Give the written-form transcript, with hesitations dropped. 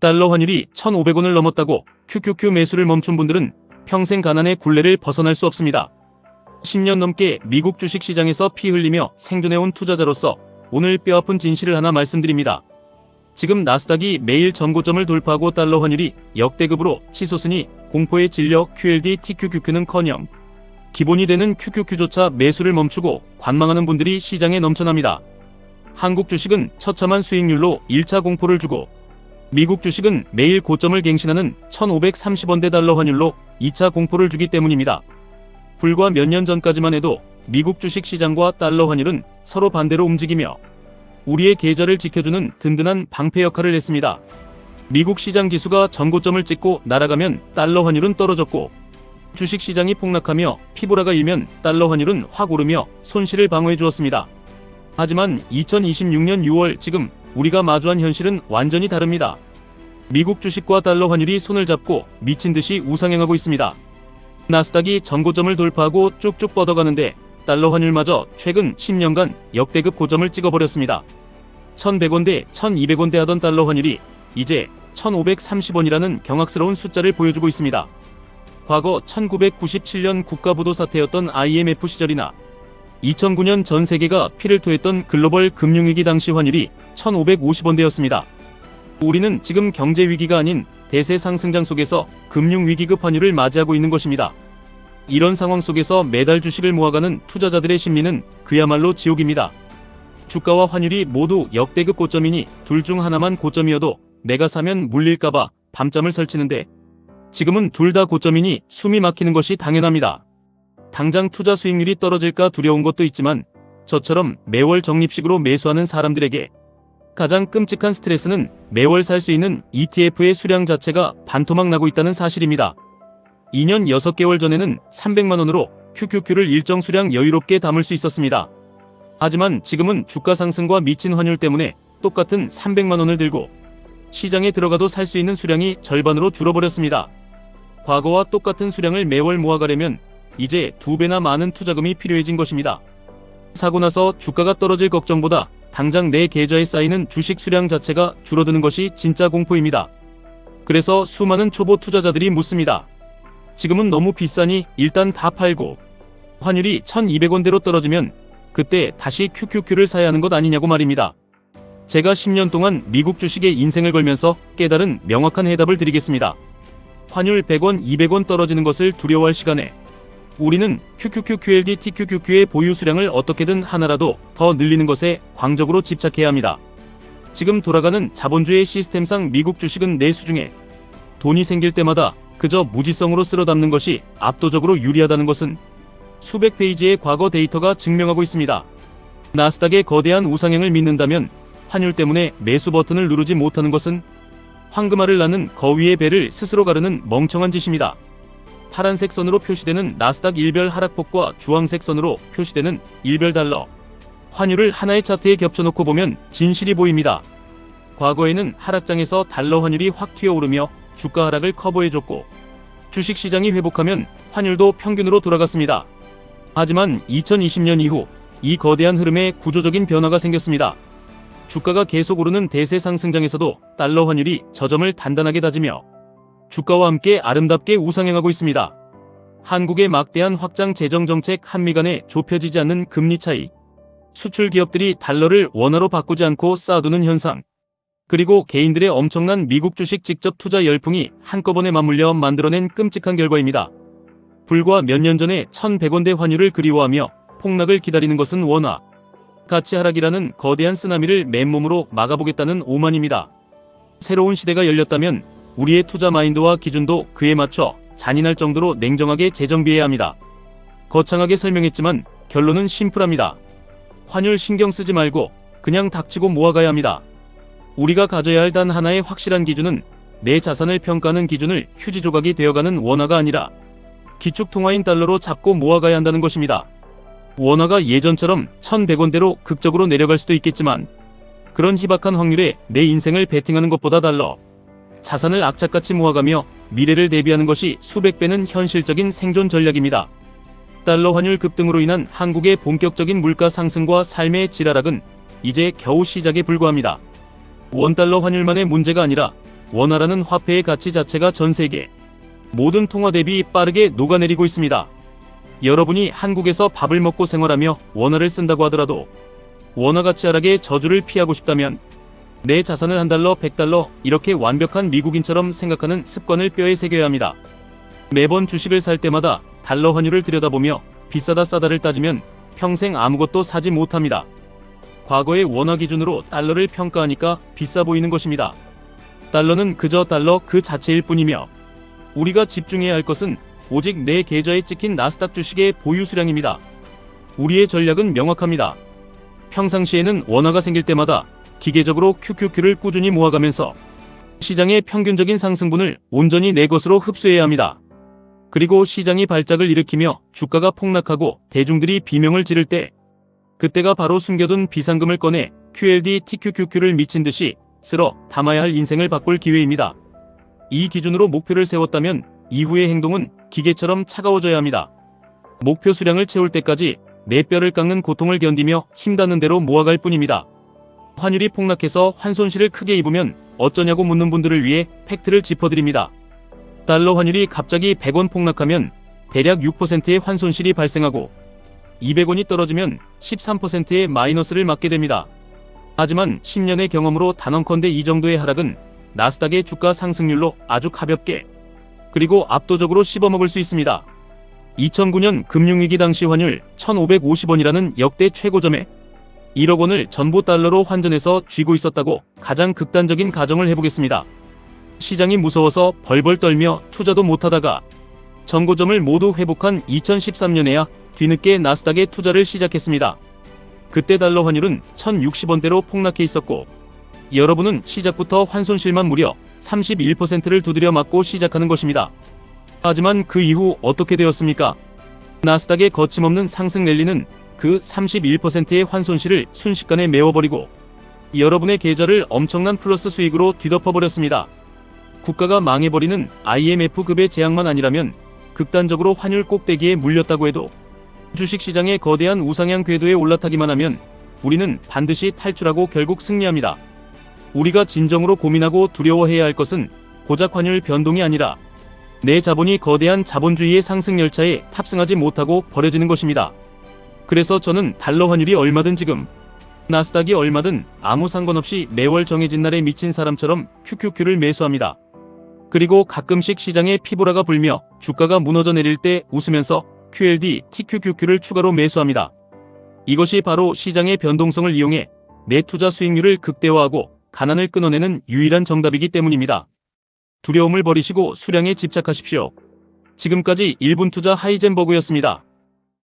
달러 환율이 1,500원을 넘었다고 QQQ 매수를 멈춘 분들은 평생 가난의 굴레를 벗어날 수 없습니다. 10년 넘게 미국 주식시장에서 피 흘리며 생존해온 투자자로서 오늘 뼈아픈 진실을 하나 말씀드립니다. 지금 나스닥이 매일 전고점을 돌파하고 달러 환율이 역대급으로 치솟으니 공포에 질려 QLD, TQQQ는커녕 기본이 되는 QQQ조차 매수를 멈추고 관망하는 분들이 시장에 넘쳐납니다. 한국 주식은 처참한 수익률로 1차 공포를 주고 미국 주식은 매일 고점을 갱신하는 1,530원대 달러 환율로 2차 공포를 주기 때문입니다. 불과 몇 년 전까지만 해도 미국 주식 시장과 달러 환율은 서로 반대로 움직이며 우리의 계좌를 지켜주는 든든한 방패 역할을 했습니다. 미국 시장 지수가 전고점을 찍고 날아가면 달러 환율은 떨어졌고 주식 시장이 폭락하며 피보라가 일면 달러 환율은 확 오르며 손실을 방어해 주었습니다. 하지만 2026년 6월 지금 우리가 마주한 현실은 완전히 다릅니다. 미국 주식과 달러 환율이 손을 잡고 미친 듯이 우상향하고 있습니다. 나스닥이 전고점을 돌파하고 쭉쭉 뻗어가는데 달러 환율마저 최근 10년간 역대급 고점을 찍어버렸습니다. 1,100원대, 1,200원대 하던 달러 환율이 이제 1,530원이라는 경악스러운 숫자를 보여주고 있습니다. 과거 1997년 국가부도 사태였던 IMF 시절이나 2009년 전 세계가 피를 토했던 글로벌 금융위기 당시 환율이 1,550원대였습니다. 우리는 지금 경제위기가 아닌 대세 상승장 속에서 금융위기급 환율을 맞이하고 있는 것입니다. 이런 상황 속에서 매달 주식을 모아가는 투자자들의 심리는 그야말로 지옥입니다. 주가와 환율이 모두 역대급 고점이니 둘 중 하나만 고점이어도 내가 사면 물릴까봐 밤잠을 설치는데 지금은 둘 다 고점이니 숨이 막히는 것이 당연합니다. 당장 투자 수익률이 떨어질까 두려운 것도 있지만 저처럼 매월 적립식으로 매수하는 사람들에게 가장 끔찍한 스트레스는 매월 살 수 있는 ETF의 수량 자체가 반토막 나고 있다는 사실입니다. 2년 6개월 전에는 300만원으로 QQQ를 일정 수량 여유롭게 담을 수 있었습니다. 하지만 지금은 주가 상승과 미친 환율 때문에 똑같은 300만원을 들고 시장에 들어가도 살 수 있는 수량이 절반으로 줄어버렸습니다. 과거와 똑같은 수량을 매월 모아가려면 이제 2배나 많은 투자금이 필요해진 것입니다. 사고 나서 주가가 떨어질 걱정보다 당장 내 계좌에 쌓이는 주식 수량 자체가 줄어드는 것이 진짜 공포입니다. 그래서 수많은 초보 투자자들이 묻습니다. 지금은 너무 비싸니 일단 다 팔고 환율이 1,200원대로 떨어지면 그때 다시 QQQ를 사야 하는 것 아니냐고 말입니다. 제가 10년 동안 미국 주식에 인생을 걸면서 깨달은 명확한 해답을 드리겠습니다. 환율 100원, 200원 떨어지는 것을 두려워할 시간에 우리는 QQQ, QLD, TQQQ의 보유 수량을 어떻게든 하나라도 더 늘리는 것에 광적으로 집착해야 합니다. 지금 돌아가는 자본주의 시스템상 미국 주식은 내수 중에 돈이 생길 때마다 그저 무지성으로 쓸어 담는 것이 압도적으로 유리하다는 것은 수백 페이지의 과거 데이터가 증명하고 있습니다. 나스닥의 거대한 우상향을 믿는다면 환율 때문에 매수 버튼을 누르지 못하는 것은 황금알을 낳는 거위의 배를 스스로 가르는 멍청한 짓입니다. 파란색 선으로 표시되는 나스닥 일별 하락폭과 주황색 선으로 표시되는 일별 달러 환율을 하나의 차트에 겹쳐놓고 보면 진실이 보입니다. 과거에는 하락장에서 달러 환율이 확 튀어오르며 주가 하락을 커버해줬고 주식시장이 회복하면 환율도 평균으로 돌아갔습니다. 하지만 2020년 이후 이 거대한 흐름에 구조적인 변화가 생겼습니다. 주가가 계속 오르는 대세 상승장에서도 달러 환율이 저점을 단단하게 다지며 주가와 함께 아름답게 우상향하고 있습니다. 한국의 막대한 확장 재정정책, 한미 간에 좁혀지지 않는 금리 차이, 수출 기업들이 달러를 원화로 바꾸지 않고 쌓아두는 현상, 그리고 개인들의 엄청난 미국 주식 직접 투자 열풍이 한꺼번에 맞물려 만들어낸 끔찍한 결과입니다. 불과 몇 년 전에 1,100원대 환율을 그리워하며 폭락을 기다리는 것은 원화 가치 하락이라는 거대한 쓰나미를 맨몸으로 막아보겠다는 오만입니다. 새로운 시대가 열렸다면 우리의 투자 마인드와 기준도 그에 맞춰 잔인할 정도로 냉정하게 재정비해야 합니다. 거창하게 설명했지만 결론은 심플합니다. 환율 신경 쓰지 말고 그냥 닥치고 모아가야 합니다. 우리가 가져야 할 단 하나의 확실한 기준은 내 자산을 평가하는 기준을 휴지 조각이 되어가는 원화가 아니라 기축통화인 달러로 잡고 모아가야 한다는 것입니다. 원화가 예전처럼 1,100원대로 극적으로 내려갈 수도 있겠지만 그런 희박한 확률에 내 인생을 베팅하는 것보다 달러 자산을 악착같이 모아가며 미래를 대비하는 것이 수백 배는 현실적인 생존 전략입니다. 달러 환율 급등으로 인한 한국의 본격적인 물가 상승과 삶의 질 하락은 이제 겨우 시작에 불과합니다. 원달러 환율만의 문제가 아니라 원화라는 화폐의 가치 자체가 전 세계 모든 통화 대비 빠르게 녹아내리고 있습니다. 여러분이 한국에서 밥을 먹고 생활하며 원화를 쓴다고 하더라도 원화 가치 하락의 저주를 피하고 싶다면 내 자산을 $1, $100 이렇게 완벽한 미국인처럼 생각하는 습관을 뼈에 새겨야 합니다. 매번 주식을 살 때마다 달러 환율을 들여다보며 비싸다 싸다를 따지면 평생 아무것도 사지 못합니다. 과거의 원화 기준으로 달러를 평가하니까 비싸 보이는 것입니다. 달러는 그저 달러 그 자체일 뿐이며 우리가 집중해야 할 것은 오직 내 계좌에 찍힌 나스닥 주식의 보유 수량입니다. 우리의 전략은 명확합니다. 평상시에는 원화가 생길 때마다 기계적으로 QQQ를 꾸준히 모아가면서 시장의 평균적인 상승분을 온전히 내 것으로 흡수해야 합니다. 그리고 시장이 발작을 일으키며 주가가 폭락하고 대중들이 비명을 지를 때 그때가 바로 숨겨둔 비상금을 꺼내 QLD, TQQQ를 미친 듯이 쓸어 담아야 할 인생을 바꿀 기회입니다. 이 기준으로 목표를 세웠다면 이후의 행동은 기계처럼 차가워져야 합니다. 목표 수량을 채울 때까지 내 뼈를 깎는 고통을 견디며 힘닿는 대로 모아갈 뿐입니다. 환율이 폭락해서 환손실을 크게 입으면 어쩌냐고 묻는 분들을 위해 팩트를 짚어드립니다. 달러 환율이 갑자기 100원 폭락하면 대략 6%의 환손실이 발생하고 200원이 떨어지면 13%의 마이너스를 맞게 됩니다. 하지만 10년의 경험으로 단언컨대 이 정도의 하락은 나스닥의 주가 상승률로 아주 가볍게 그리고 압도적으로 씹어먹을 수 있습니다. 2009년 금융위기 당시 환율 1,550원이라는 역대 최고점에 1억 원을 전부 달러로 환전해서 쥐고 있었다고 가장 극단적인 가정을 해보겠습니다. 시장이 무서워서 벌벌 떨며 투자도 못하다가 전고점을 모두 회복한 2013년에야 뒤늦게 나스닥에 투자를 시작했습니다. 그때 달러 환율은 1,060원대로 폭락해 있었고 여러분은 시작부터 환손실만 무려 31%를 두드려 맞고 시작하는 것입니다. 하지만 그 이후 어떻게 되었습니까? 나스닥의 거침없는 상승 랠리는 그 31%의 환손실을 순식간에 메워버리고 여러분의 계좌를 엄청난 플러스 수익으로 뒤덮어버렸습니다. 국가가 망해버리는 IMF급의 재앙만 아니라면 극단적으로 환율 꼭대기에 물렸다고 해도 주식시장의 거대한 우상향 궤도에 올라타기만 하면 우리는 반드시 탈출하고 결국 승리합니다. 우리가 진정으로 고민하고 두려워해야 할 것은 고작 환율 변동이 아니라 내 자본이 거대한 자본주의의 상승 열차에 탑승하지 못하고 버려지는 것입니다. 그래서 저는 달러 환율이 얼마든 지금, 나스닥이 얼마든 아무 상관없이 매월 정해진 날에 미친 사람처럼 QQQ를 매수합니다. 그리고 가끔씩 시장에 피보라가 불며 주가가 무너져 내릴 때 웃으면서 QLD, TQQQ를 추가로 매수합니다. 이것이 바로 시장의 변동성을 이용해 내 투자 수익률을 극대화하고 가난을 끊어내는 유일한 정답이기 때문입니다. 두려움을 버리시고 수량에 집착하십시오. 지금까지 1분 투자 하이젠버그였습니다.